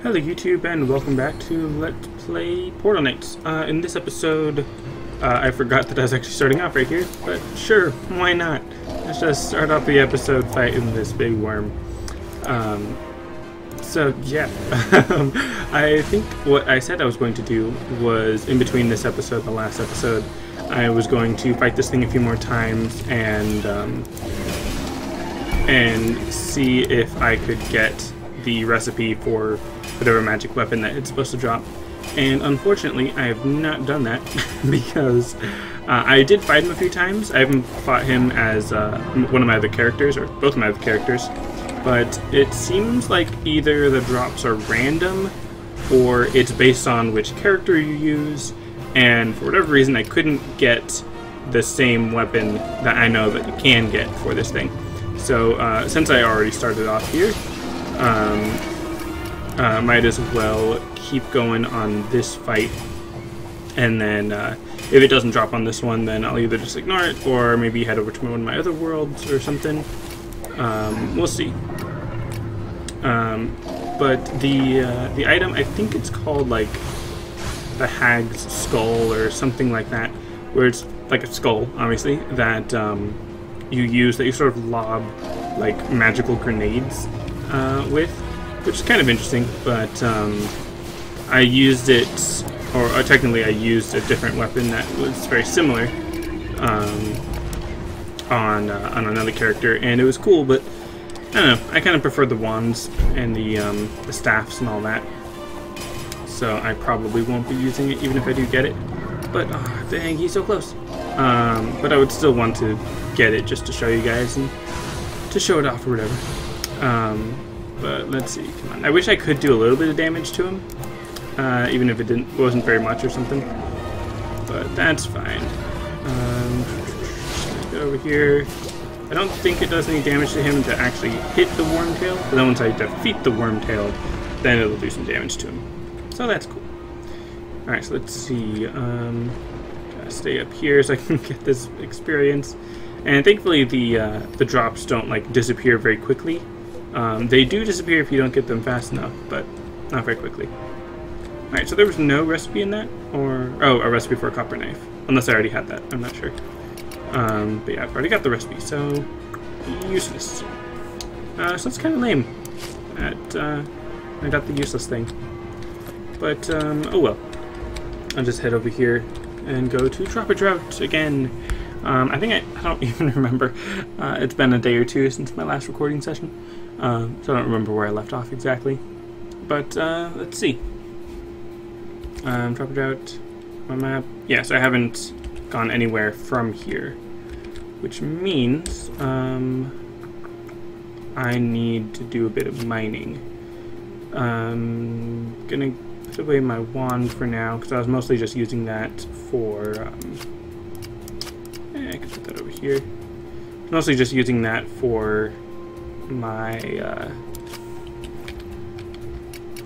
Hello YouTube and welcome back to Let's Play Portal Knights. In this episode, I forgot that I was actually starting off right here, but sure, why not? Let's just start off the episode fighting this big worm. So yeah, I think what I said I was going to do was, in between this episode and the last episode, I was going to fight this thing a few more times and see if I could get the recipe for whatever magic weapon that it's supposed to drop. And unfortunately, I have not done that because I did fight him a few times. I haven't fought him as one of my other characters, or both of my other characters, but it seems like either the drops are random or it's based on which character you use, and for whatever reason I couldn't get the same weapon that I know that you can get for this thing. So since I already started off here, might as well keep going on this fight, and then if it doesn't drop on this one, then I'll either just ignore it or maybe head over to one of my other worlds or something. We'll see. But the item, I think it's called like the Hag's Skull or something like that, where it's like a skull, obviously, that you use, that you sort of lob like magical grenades with, which is kind of interesting. But I used it, or technically I used a different weapon that was very similar on another character, and it was cool. But I don't know, I kind of prefer the wands and the staffs and all that, so I probably won't be using it even if I do get it. But oh, dang, he's so close. But I would still want to get it just to show you guys and to show it off or whatever. But let's see, come on. I wish I could do a little bit of damage to him, even if it wasn't very much or something. But that's fine. Go over here. I don't think it does any damage to him to actually hit the wormtail, but then once I defeat the wormtail, then it'll do some damage to him. So that's cool. Alright, so let's see. Gotta stay up here so I can get this experience. And thankfully the drops don't like disappear very quickly. They do disappear if you don't get them fast enough, but not very quickly. Alright, so there was no recipe in that? Or, oh, a recipe for a copper knife. Unless I already had that, I'm not sure. But yeah, I've already got the recipe, so useless. So that's kind of lame that I got the useless thing. But, oh well. I'll just head over here and go to Trapper Trout again. I think I don't even remember. It's been a day or two since my last recording session, so I don't remember where I left off exactly. But let's see. Drop it out. My map. Yeah, so I haven't gone anywhere from here, which means I need to do a bit of mining. Gonna put away my wand for now because I was mostly just using that for. I can put that over here. Mostly just using that for my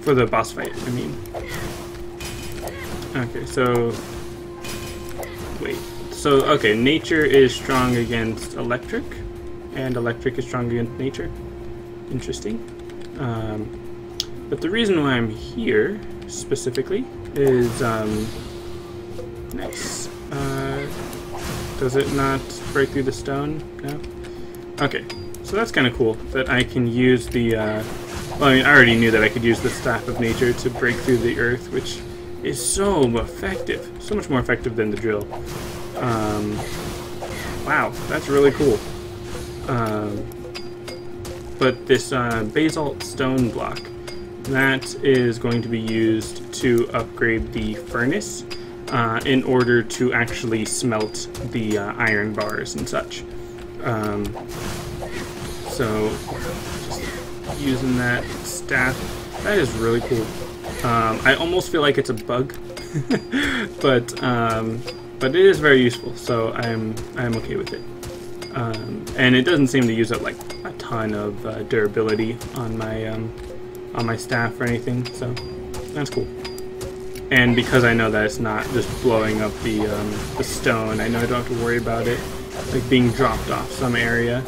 for the boss fight, I mean. Okay, so wait. So okay, nature is strong against electric, and electric is strong against nature. Interesting. But the reason why I'm here specifically is nice. Does it not break through the stone? No? Okay, so that's kind of cool that I can use the, well, I mean, I already knew that I could use the Staff of Nature to break through the earth, which is so effective. So much more effective than the drill. Wow, that's really cool. But this Basalt Stone block, that is going to be used to upgrade the furnace. In order to actually smelt the iron bars and such. So, just using that staff, that is really cool. I almost feel like it's a bug, but it is very useful, so I'm okay with it. And it doesn't seem to use up like a ton of durability on my staff or anything, so that's cool. And because I know that it's not just blowing up the stone, I know I don't have to worry about it like being dropped off some area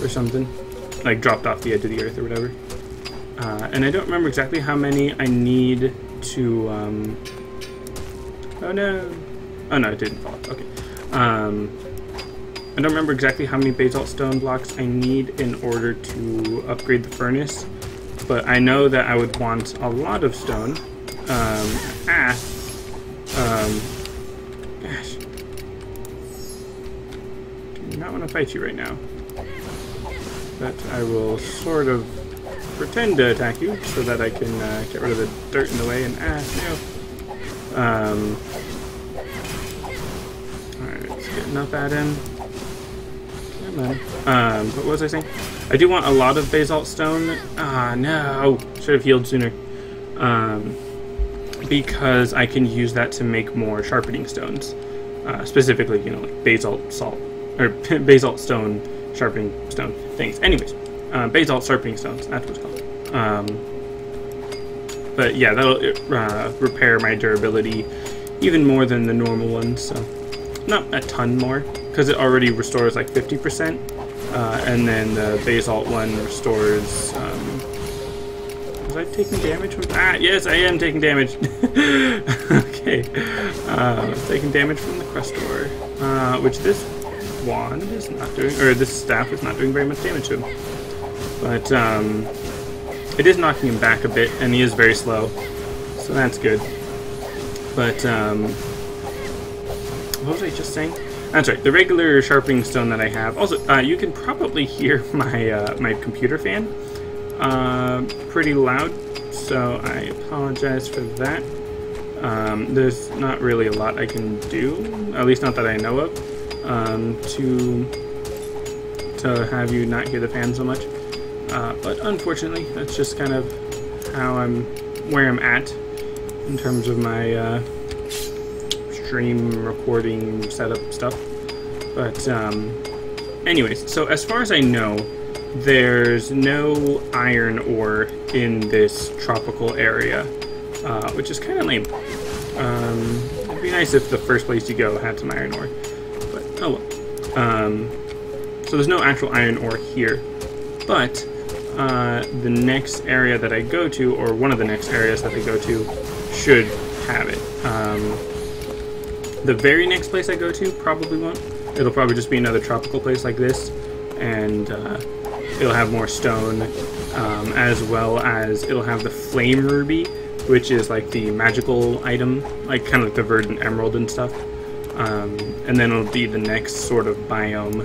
or something, like dropped off the edge of the earth or whatever. And I don't remember exactly how many I need to, oh no, it didn't fall off. Okay. I don't remember exactly how many basalt stone blocks I need in order to upgrade the furnace, but I know that I would want a lot of stone. Gosh. Do not want to fight you right now. But I will sort of pretend to attack you so that I can get rid of the dirt in the way and no. Alright, let's get enough at him. Come on. What was I saying? I do want a lot of basalt stone. No! Should have healed sooner. Because I can use that to make more sharpening stones. Specifically, you know, like basalt salt, or basalt stone sharpening stone things. Anyways, basalt sharpening stones, that's what it's called. But yeah, that'll repair my durability even more than the normal ones, so not a ton more, because it already restores like 50%, and then the basalt one restores, was I taking damage from, yes, I am taking damage. Okay, taking damage from the crustor, which this wand is not doing, or this staff is not doing very much damage to him. But it is knocking him back a bit, and he is very slow, so that's good. But what was I just saying? That's right, the regular sharpening stone that I have. Also, you can probably hear my my computer fan pretty loud, so I apologize for that. There's not really a lot I can do, at least not that I know of, to have you not hear the fan so much. But unfortunately, that's just kind of how where I'm at in terms of my stream recording setup stuff. But anyways, so as far as I know, there's no iron ore in this tropical area, which is kind of lame. It'd be nice if the first place you go had some iron ore, but oh well. So there's no actual iron ore here, but the next area that I go to, or one of the next areas that I go to, should have it. The very next place I go to probably won't. It'll probably just be another tropical place like this, and it'll have more stone, as well as it'll have the flame ruby, which is like the magical item, like kind of like the verdant emerald and stuff. And then it'll be the next sort of biome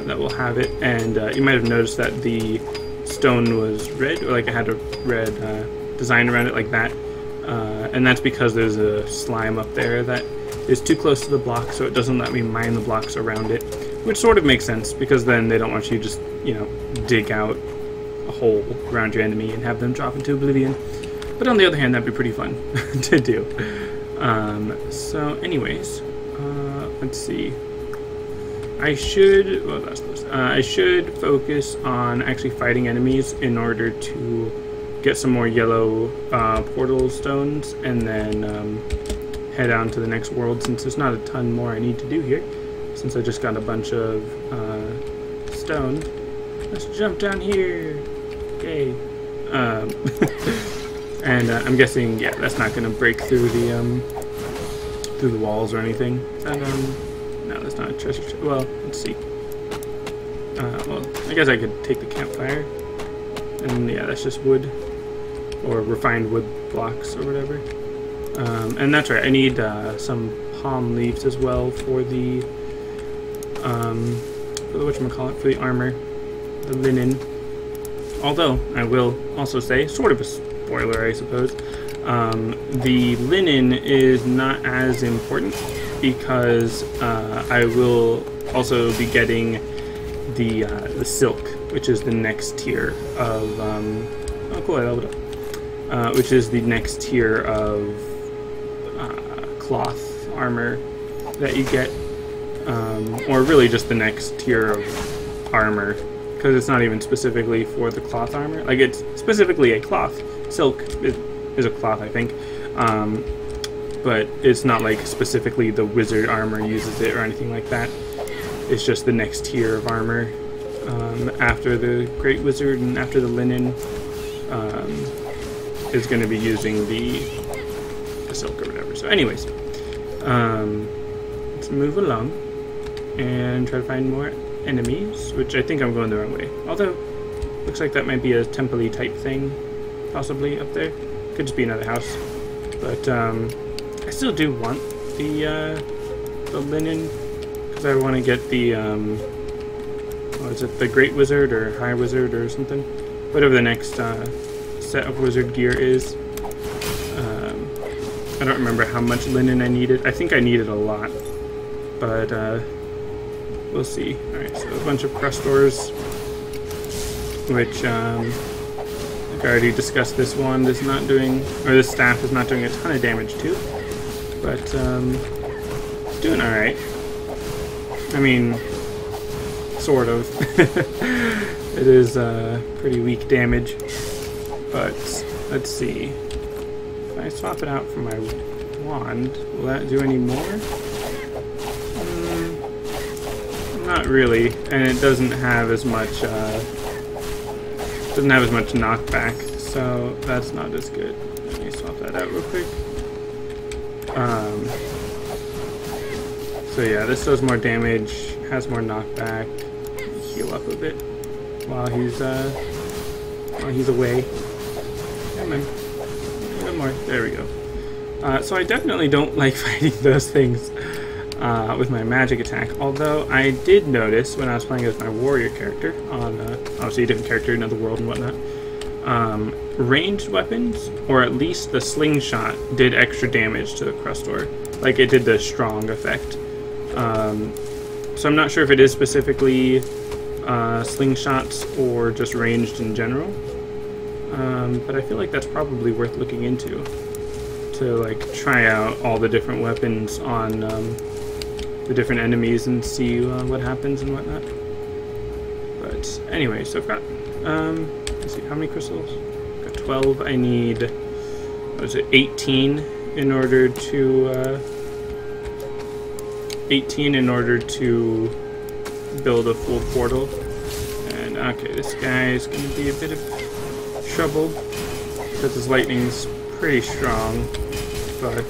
that will have it. And you might have noticed that the stone was red, or like it had a red design around it like that. And that's because there's a slime up there that is too close to the block, so it doesn't let me mine the blocks around it, which sort of makes sense, because then they don't want you to just, you know, dig out a hole around your enemy and have them drop into oblivion. But on the other hand, that'd be pretty fun to do. So anyways, let's see. I should, well, that's close. I should focus on actually fighting enemies in order to get some more yellow portal stones, and then head on to the next world, since there's not a ton more I need to do here, since I just got a bunch of stone. Let's jump down here. Okay. And I'm guessing, yeah, that's not going to break through the walls or anything. No, that's not a treasure chest. Well, let's see. Well, I guess I could take the campfire, and yeah, that's just wood, or refined wood blocks or whatever. And that's right, I need some palm leaves as well for the whatchamacallit, for the armor, the linen. Although, I will also say, sort of a spoiler, I suppose, the linen is not as important, because I will also be getting the silk, which is the next tier of, oh cool, I leveled up, which is the next tier of cloth armor that you get, or really just the next tier of armor, because it's not even specifically for the cloth armor. Like, it's specifically a cloth. Silk is a cloth, I think, but it's not like specifically the wizard armor uses it or anything like that. It's just the next tier of armor, after the great wizard and after the linen. is going to be using the silk or whatever. So anyways, let's move along and try to find more enemies, which I think I'm going the wrong way. Although, looks like that might be a temple-y type thing, possibly up there. Could just be another house. But I still do want the linen, because I want to get the, what is it, the Great Wizard or High Wizard or something? Whatever the next set of wizard gear is. I don't remember how much linen I needed. I think I needed a lot, but we'll see. Alright, so a bunch of crust ores, which I've already discussed. This wand is not doing, or this staff is not doing a ton of damage to, but it's doing alright. I mean, sort of. It is pretty weak damage, but let's see. If I swap it out for my wand, will that do any more? Not really, and it doesn't have as much knockback, so that's not as good. Let me swap that out real quick. So yeah, this does more damage, has more knockback. Heal up a bit while he's away. Come on. A bit more. There we go. So I definitely don't like fighting those things with my magic attack, although I did notice when I was playing as my warrior character on obviously a different character, another world and whatnot, ranged weapons, or at least the slingshot, did extra damage to the crust ore. Like, it did the strong effect. So I'm not sure if it is specifically slingshots or just ranged in general, but I feel like that's probably worth looking into, to like try out all the different weapons on the different enemies and see what happens and whatnot. But anyway, so I've got let's see, how many crystals? I've got 12. I need, what is it, 18 in order to 18 in order to build a full portal. And okay, this guy is going to be a bit of trouble because his lightning's pretty strong, but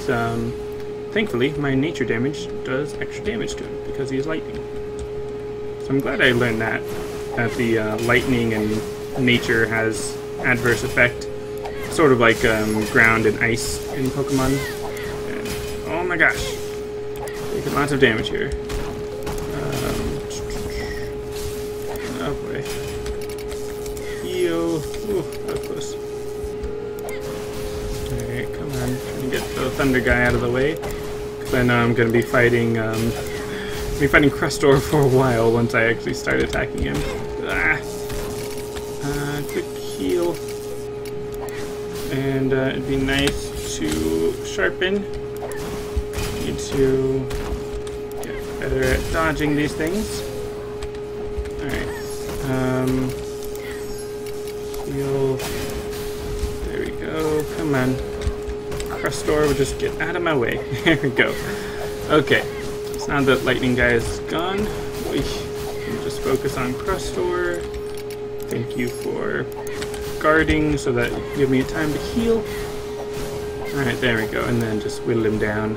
thankfully my nature damage does extra damage to him because he is lightning. So I'm glad I learned that the lightning and nature has adverse effect, sort of like ground and ice in Pokemon. And, oh my gosh, taking lots of damage here. Oh boy. Heal. Ooh, that was close. Alright, come on. Trying to get the thunder guy out of the way, because I know I'm going to be fighting crust ore for a while once I actually start attacking him. Quick heal. And it'd be nice to sharpen. Need to get better at dodging these things. Alright. Heal. There we go. Come on. Crust ore will just get out of my way. There we go. Okay. So now that lightning guy is gone, we can just focus on crust ore. Thank you for guarding so that you can give me time to heal. Alright, there we go. And then just whittle him down.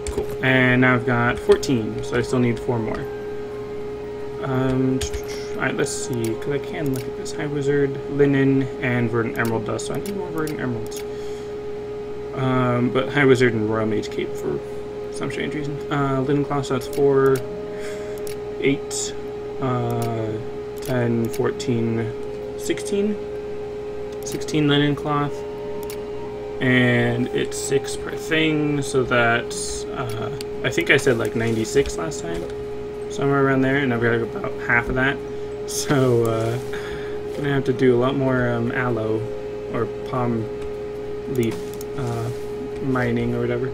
Cool. And now I've got 14, so I still need 4 more. Alright, let's see, because I can look at this. High Wizard, Linen, and Verdant Emerald dust, so I need more Verdant Emeralds. But High Wizard and Royal Mage Cape for some strange reason. Linen Cloth, so that's 4, 8, 10, 14, 16. 16 Linen Cloth. And it's 6 per thing, so that's, I think I said like 96 last time. Somewhere around there, and I've got about half of that. So, gonna have to do a lot more aloe or palm leaf mining or whatever.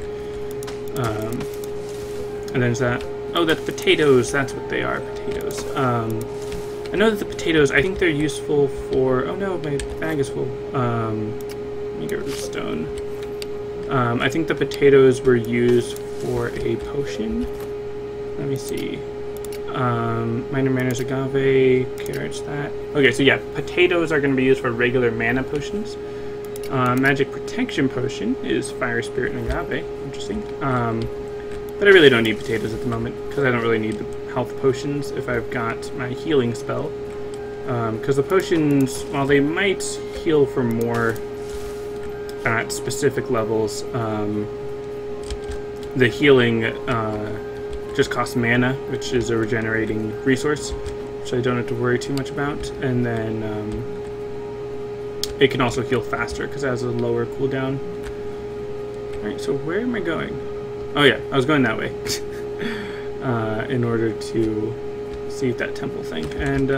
And then is that? Oh, that's potatoes. That's what they are, potatoes. I know that the potatoes, I think they're useful for. Oh no, my bag is full. Let me get rid of stone. I think the potatoes were used for a potion. Let me see. Minor manners agave, carrots that. Okay, so yeah, potatoes are going to be used for regular mana potions. Magic protection potion is fire, spirit, and agave. Interesting. But I really don't need potatoes at the moment because I don't really need the health potions if I've got my healing spell. Because the potions, while they might heal for more at specific levels, the healing just costs mana, which is a regenerating resource, which I don't have to worry too much about. And then it can also heal faster because it has a lower cooldown. Alright, so where am I going? Oh yeah, I was going that way in order to see that temple thing. And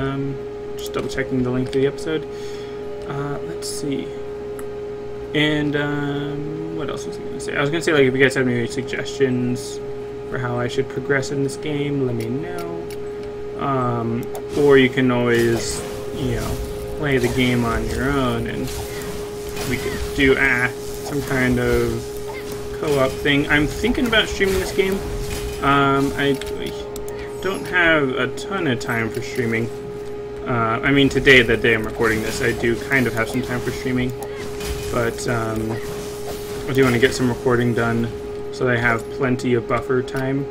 just double checking the length of the episode. Let's see. And what else was I going to say? I was going to say, like, if you guys have any suggestions for how I should progress in this game, let me know. Or you can always, you know, play the game on your own, and we could do some kind of co-op thing. I'm thinking about streaming this game. I don't have a ton of time for streaming. I mean, today, the day I'm recording this, I do kind of have some time for streaming, but I do want to get some recording done so that I have plenty of buffer time,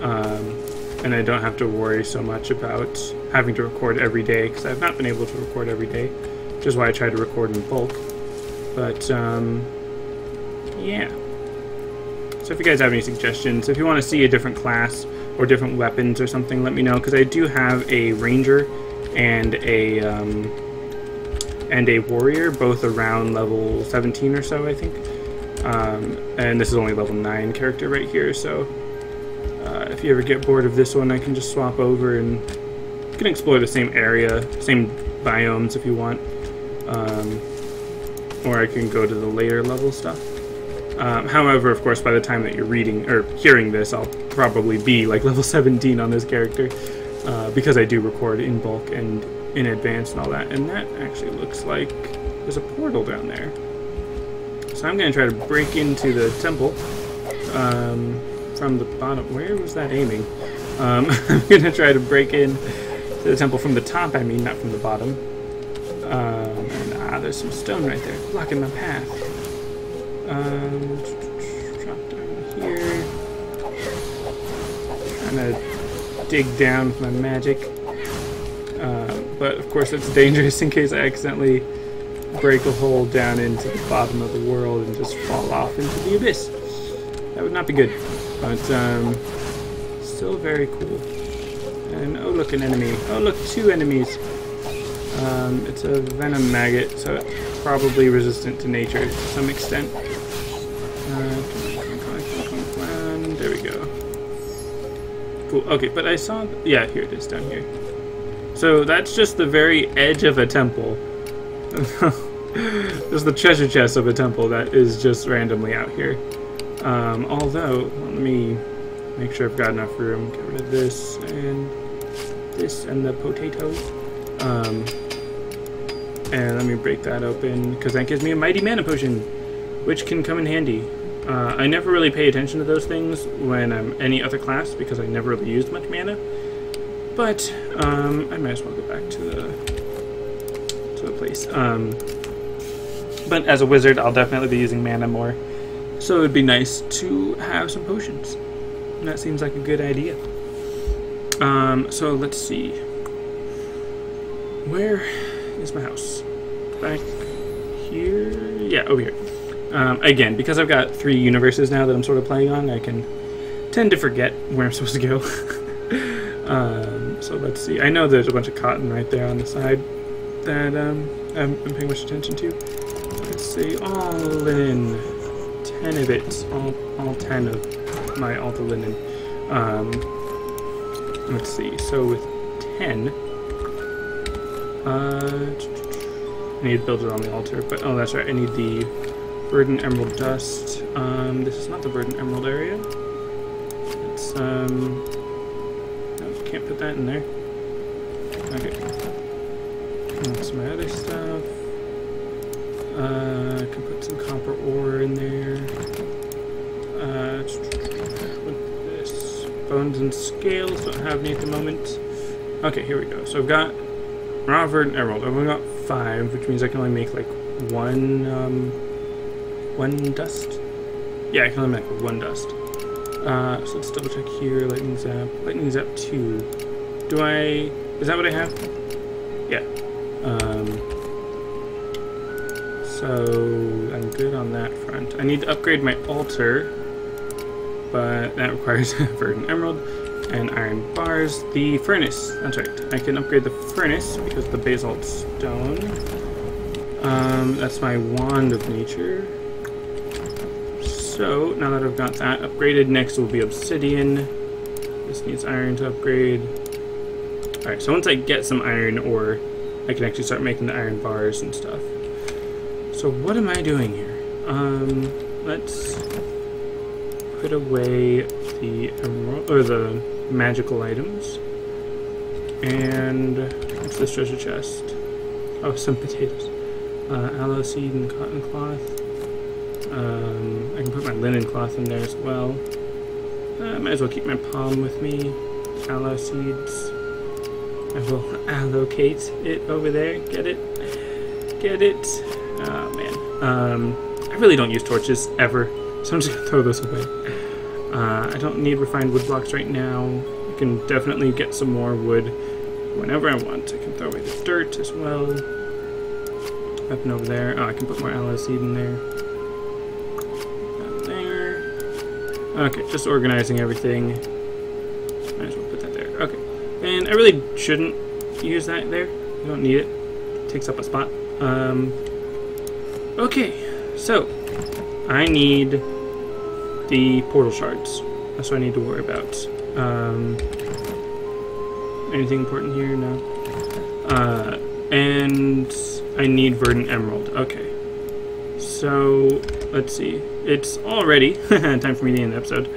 and I don't have to worry so much about having to record every day, because I've not been able to record every day, which is why I try to record in bulk. But yeah. So if you guys have any suggestions, if you want to see a different class or different weapons or something, let me know, because I do have a ranger and a warrior, both around level 17 or so, I think. And this is only level 9 character right here, so if you ever get bored of this one, I can just swap over and you can explore the same area, same biomes if you want. Or I can go to the later level stuff. However, of course, by the time that you're reading or hearing this, I'll probably be like level 17 on this character, because I do record in bulk and in advance and all that. And that actually looks like there's a portal down there. So I'm going to try to break into the temple from the bottom. Where was that aiming? I'm going to try to break in to the temple from the top, I mean, not from the bottom. And there's some stone right there blocking my path. Drop down here. Trying to dig down with my magic. But of course it's dangerous in case I accidentally break a hole down into the bottom of the world and just fall off into the abyss. That would not be good. But still very cool. And oh look, an enemy. Oh look, 2 enemies. It's a venom maggot, so it's probably resistant to nature to some extent. There we go. Cool. Okay, but I saw... yeah, here it is down here. So that's just the very edge of a temple. There's the treasure chest of a temple that is just randomly out here. Although, let me make sure I've got enough room. Get rid of this and the potatoes. And let me break that open, because that gives me a mighty mana potion, which can come in handy. I never really pay attention to those things when I'm any other class, because I never really used much mana. But I might as well go back to the place. But as a wizard, I'll definitely be using mana more, so it would be nice to have some potions. And that seems like a good idea. So let's see. Where is my house? Back here? Yeah, over here. Again, because I've got 3 universes now that I'm sort of playing on, I can tend to forget where I'm supposed to go. So let's see. I know there's a bunch of cotton right there on the side that I haven't been paying much attention to. Let's see. All linen. 10 of it. All 10 of my altar linen. Let's see. So with 10... I need to build it on the altar, but oh, that's right. I need the verdant emerald dust. This is not the verdant emerald area. It's no, can't put that in there. Okay. That's my other stuff. I can put some copper ore in there. With this, bones and scales. Don't have any at the moment. Okay, here we go. So I've got raw verdant emerald. I've only got 5, which means I can only make like one dust. Yeah, I can only make one dust. So let's double check here. Lightning zap. Lightning zap 2. Is that what I have? Yeah. So I'm good on that front. I need to upgrade my altar, but that requires verdant emerald and iron bars. The furnace. That's right. I can upgrade the furnace because of the basalt stone. That's my wand of nature. So now that I've got that upgraded, next will be obsidian. This needs iron to upgrade. Alright, so once I get some iron ore, I can actually start making the iron bars and stuff. So what am I doing here? Let's put away the emerald, or the magical items. And what's this treasure chest? Oh, some potatoes. Aloe seed and cotton cloth. I can put my linen cloth in there as well. Might as well keep my palm with me. Aloe seeds. I will allocate it over there. Get it? Get it? Oh man. I really don't use torches ever, so I'm just gonna throw those away. I don't need refined wood blocks right now. I can definitely get some more wood whenever I want. I can throw away the dirt as well. Up and over there. Oh, I can put more aloe seed in there. Down there. Okay, just organizing everything. Might as well put that there. Okay. And I really shouldn't use that there. I don't need it. It takes up a spot. Okay, so I need the portal shards. That's what I need to worry about. Anything important here? No. And I need verdant emerald. Okay. So let's see. It's already time for me to end the episode.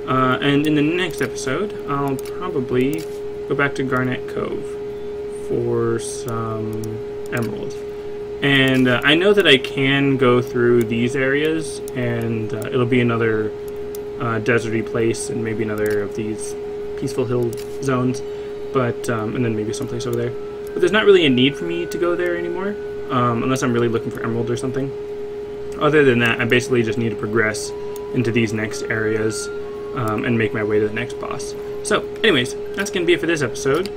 And in the next episode, I'll probably go back to Garnet Cove for some emerald. And I know that I can go through these areas, and it'll be another deserty place, and maybe another of these peaceful hill zones, but and then maybe someplace over there. But there's not really a need for me to go there anymore, unless I'm really looking for emerald or something. Other than that, I basically just need to progress into these next areas and make my way to the next boss. So, anyways, that's going to be it for this episode.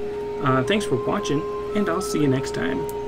Thanks for watching, and I'll see you next time.